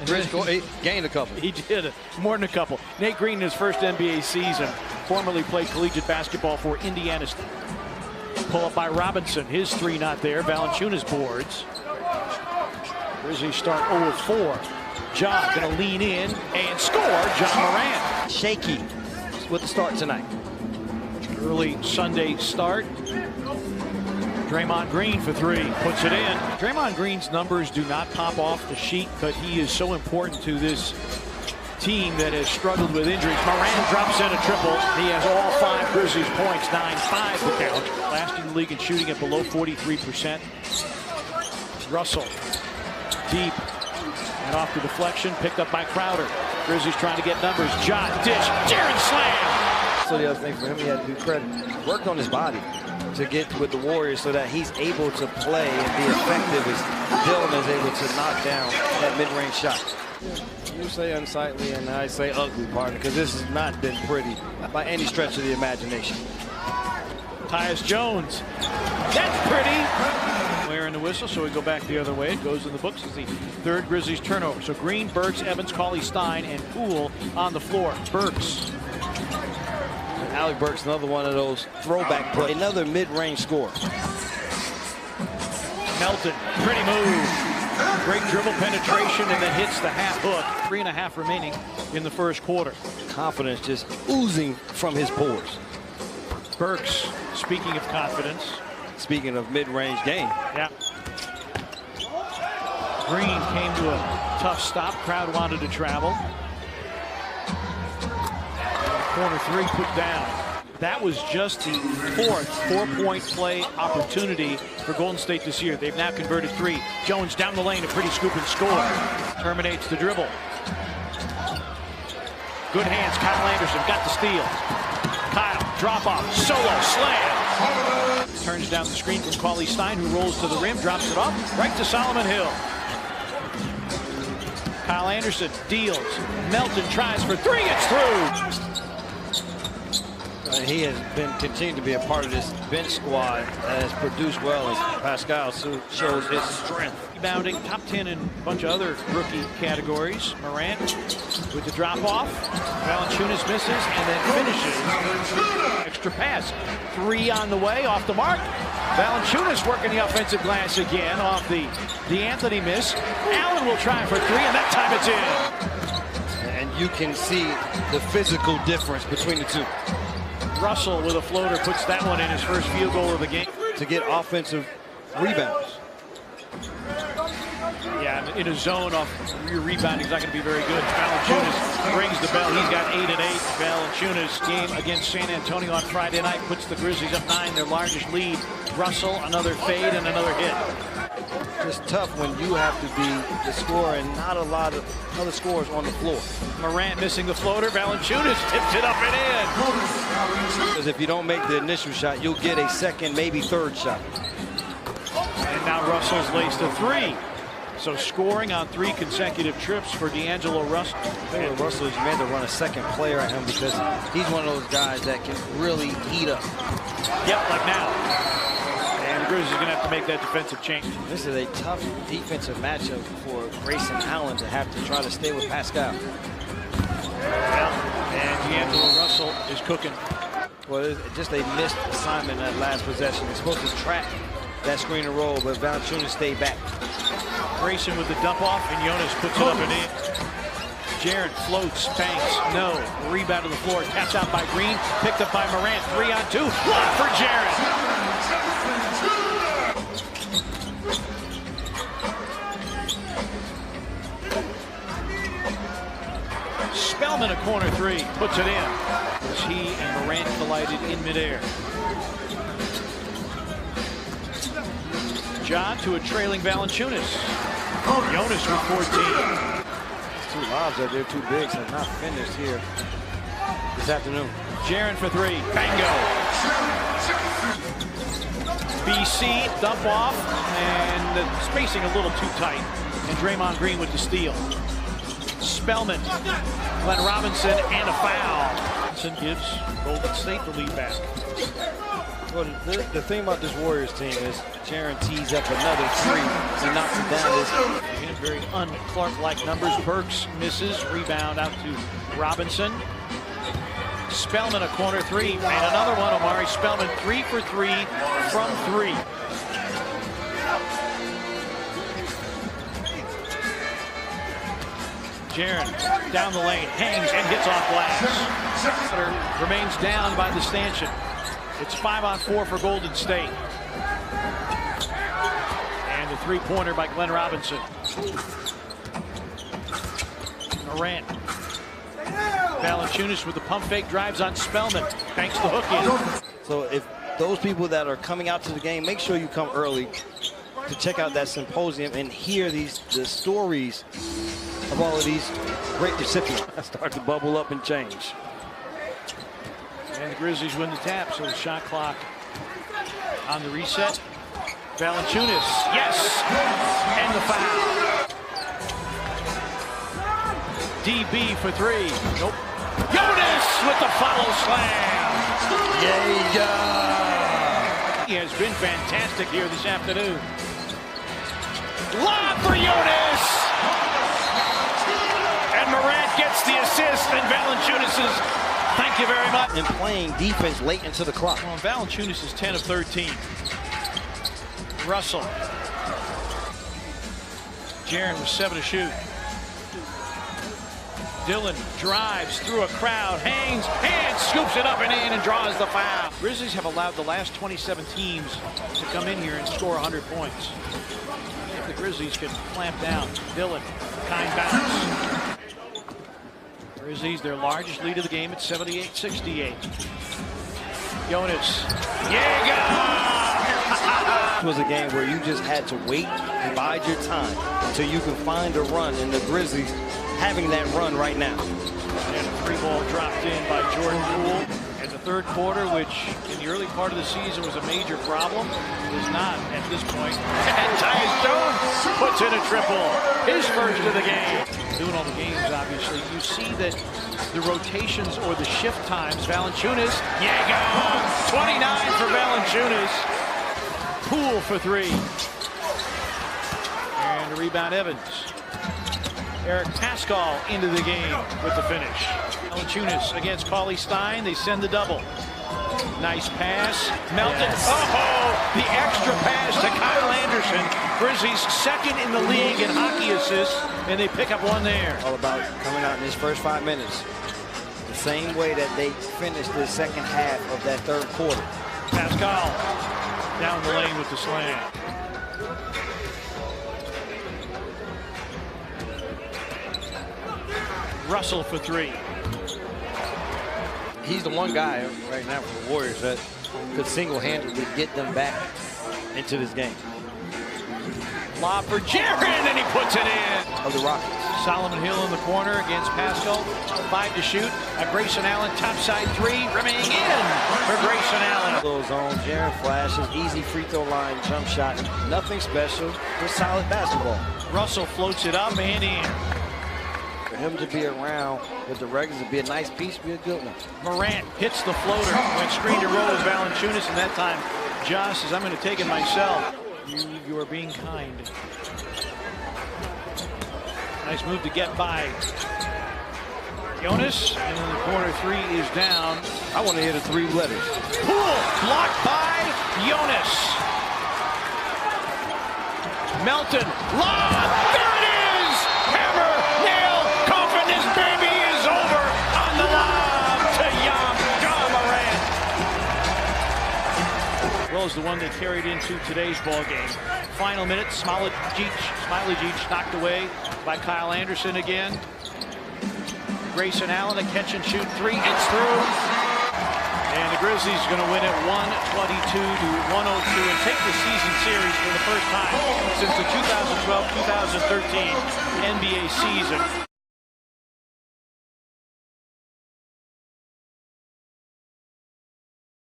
He gained a couple. He did, more than a couple. Nate Green in his first NBA season, formerly played collegiate basketball for Indiana State. Pull up by Robinson, his three not there. Valanciunas boards. Grizzlies start 0 of 4. Ja gonna lean in and score. John Morant. Shaky with the start tonight. Early Sunday start. Draymond Green for 3, puts it in. Draymond Green's numbers do not pop off the sheet, but he is so important to this team that has struggled with injuries. Morant drops in a triple. He has all 5 Grizzlies points, 9-5 to count. Last in the league in shooting at below 43%. Russell, deep, and off the deflection, picked up by Crowder. Grizzlies trying to get numbers. Ja, dish, Jaren slam! So the other thing for him, he had to do credit. Worked on his body to get with the Warriors so that he's able to play and be effective as Dylan is able to knock down that mid-range shot. You say unsightly and I say ugly, partner, because this has not been pretty by any stretch of the imagination. Tyus Jones, that's pretty. Wearing the whistle, so we go back the other way. It goes in the books as the 3rd Grizzlies turnover. So Green, Burks, Evans, Cauley-Stein, and Poole on the floor. Burks. Alec Burks, another one of those throwback plays. Another mid-range score. Melton, pretty move. Great dribble penetration and then hits the half hook. 3.5 remaining in the first quarter. Confidence just oozing from his pores. Burks, speaking of confidence. Speaking of mid-range game. Yeah. Green came to a tough stop. Crowd wanted to travel. Corner 3 put down. That was just the 4th 4-point play opportunity for Golden State this year. They've now converted 3. Jones down the lane, a pretty scoop and score. Terminates the dribble. Good hands, Kyle Anderson got the steal. Kyle, drop off, solo, slam. Turns down the screen from Cauley-Stein, who rolls to the rim, drops it off, right to Solomon Hill. Kyle Anderson deals. Melton tries for 3, it's through. He has been continuing to be a part of this bench squad that has produced well as Pascal shows his strength. Rebounding, top 10 in a bunch of other rookie categories. Morant with the drop off. Valanciunas misses and then finishes. Extra pass. 3 on the way, off the mark. Valanciunas working the offensive glass again off the Anthony miss. Allen will try for 3 and that time it's in. And you can see the physical difference between the two. Russell with a floater puts that one in, his first field goal of the game. To get offensive rebounds. Yeah, in a zone off your rebounding is not going to be very good. Valanciunas rings the bell. He's got 8 and 8. Valanciunas game against San Antonio on Friday night puts the Grizzlies up 9, their largest lead. Russell, another fade and another hit. It's tough when you have to be the scorer and not a lot of other scorers on the floor. Morant missing the floater. Valanciunas tips it up and in. Because if you don't make the initial shot, you'll get a second, maybe 3rd shot. And now Russell's laced a 3. So scoring on 3 consecutive trips for D'Angelo Russell. And Russell is meant to run a second player at him because he's one of those guys that can really heat up. Yep, like now. And the Grizzlies are going to have to make that defensive change. This is a tough defensive matchup for Grayson Allen to have to try to stay with Pascal. Well, and D'Angelo Russell is cooking. Well, it's just a missed assignment in that last possession. They're supposed to track that screen and roll, but Valanciunas stayed back. Grayson with the dump off, and Jonas puts it up and in. Jaren floats, banks, no. Rebound to the floor, tapped out by Green, picked up by Morant, 3 on 2. Block for Jaren. Spellman a corner 3, puts it in. As he and Morant collided in midair. Ja to a trailing Valanciunas. Jonas with 14. 2 lobs out there, 2 bigs have not finished here this afternoon. Jaren for 3, bango. BC dump off, and the spacing a little too tight. And Draymond Green with the steal. Spellman, Glenn Robinson, and a foul. Robinson gives Golden State the lead back. Well, the thing about this Warriors team is Jaren tees up another three. He knocks it down. Very un-Clark-like numbers. Burks misses. Rebound out to Robinson. Spellman a corner three. And another one. Omari Spellman 3 for 3 from 3. Jaren down the lane. Hangs and hits off glass. Remains down by the stanchion. It's 5-on-4 for Golden State. And the three-pointer by Glenn Robinson. Morant. Valanciunas with the pump fake, drives on Spellman. Banks the hook in. So if those people that are coming out to the game, make sure you come early to check out that symposium and hear the stories of all of these great recipients. Start to bubble up and change. And the Grizzlies win the tap, so the shot clock on the reset. Valanciunas, yes! And the foul. DB for 3. Nope. Jonas with the follow slam. Yeah. He has been fantastic here this afternoon. Lob for Jonas! And Morant gets the assist, and Valanciunas' thank you very much. And playing defense late into the clock. Well, Valanciunas is 10 of 13. Russell. Jaren was 7 to shoot. Dillon drives through a crowd, hangs, and scoops it up and in and draws the foul. Grizzlies have allowed the last 27 teams to come in here and score 100 points. If the Grizzlies can clamp down, Dillon, kind bounce. Grizzlies, their largest lead of the game at 78-68. Jonas. It was a game where you just had to wait and bide your time until you can find a run, and the Grizzlies having that run right now. And a free ball dropped in by Jordan Poole. In the third quarter, which in the early part of the season was a major problem, is not at this point. And Tyus Jones puts in a triple. His first of the game. Doing all the games, obviously. You see that the rotations or the shift times, Valanciunas, 29 for Valanciunas. Poole for 3. And a rebound, Evans. Eric Pascal into the game with the finish. Valanciunas against Cauley Stein. They send the double. Nice pass. Melton. Yes. Oh, the extra pass to Kyle Anderson. Grizzlies second in the league in hockey assists, and they pick up one there. All about coming out in his first 5 minutes. The same way that they finished the second half of that third quarter. Pascal down the lane with the slam. Russell for 3. He's the one guy right now for the Warriors that could single-handedly get them back into this game. Lob for Jaren, and he puts it in. Of the Rockets. Solomon Hill in the corner against Pascal. 5 to shoot. Grayson Allen, topside 3, remaining in for Grayson Allen. Little zone, Jaren flashes, easy free throw line, jump shot. Nothing special, just solid basketball. Russell floats it up and in. For him to be around with the regulars, to be a nice piece, be a good one. Morant hits the floater, went screen to roll with Valanciunas, and that time Josh says, I'm going to take it myself. You are being kind. Nice move to get by Jonas, and in the corner 3 is down. I want to hit a 3 letters. Poole blocked by Jonas. Melton, lob, there it is! Hammer, nail, coffin, this baby is over on the lob to John Morant. Well as the one they carried into today's ball game. Final minute, Smiley Jeech knocked away by Kyle Anderson again. Grayson Allen, a catch and shoot 3, it's through. And the Grizzlies are going to win it 122 to 102 and take the season series for the first time since the 2012-2013 NBA season.